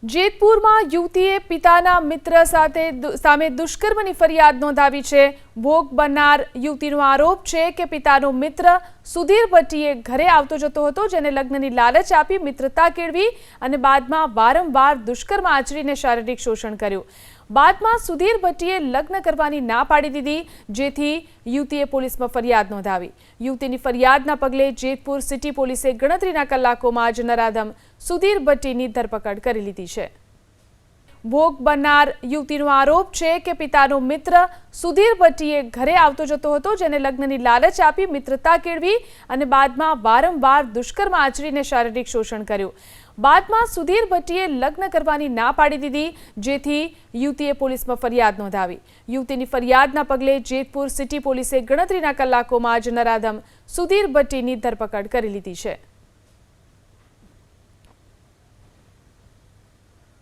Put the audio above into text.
જેતપુરમાં યુવતીએ પિતાના મિત્ર સામે દુષ્કર્મની ફરિયાદ નોંધાવી છે। ભોગ બનનાર યુવતીનો આરોપ છે કે પિતાનો મિત્ર સુધીર ભટ્ટીએ ઘરે આવતો જતો હતો, જેને લગ્નની લાલચ આપી મિત્રતા કેળવી અને બાદમાં વારંવાર દુષ્કર્મ આચરીને શારીરિક શોષણ કર્યું। બાદમાં સુધીર ભટ્ટીએ લગ્ન કરવાની ના પાડી દીધી, જેથી યુવતીએ પોલીસમાં ફરિયાદ નોંધાવી। યુવતીની ફરિયાદના પગલે જેતપુર સિટી પોલીસે ગણતરીના કલાકોમાં જ નરાધમ સુધીર ભટ્ટીની ધરપકડ કરી લીધી છે। ભોગ બનનાર યુવતીનો આરોપ છે કે પિતાનો મિત્ર સુધીર ભટ્ટીએ ઘરે આવતો જતો હતો, જેને લગ્નની લાલચ આપી મિત્રતા કેળવી અને બાદમાં વારંવાર દુષ્કર્મ આચરીને શારીરિક શોષણ કર્યું। બાદમાં સુધીર ભટ્ટીએ લગ્ન કરવાની ના પાડી દીધી, જેથી યુવતીએ પોલીસમાં ફરિયાદ નોંધાવી। યુવતીની ફરિયાદના પગલે જેતપુર સિટી પોલીસે ગણતરીના કલાકોમાં જ નરાધમ સુધીર ભટ્ટીની ધરપકડ કરી લીધી છે।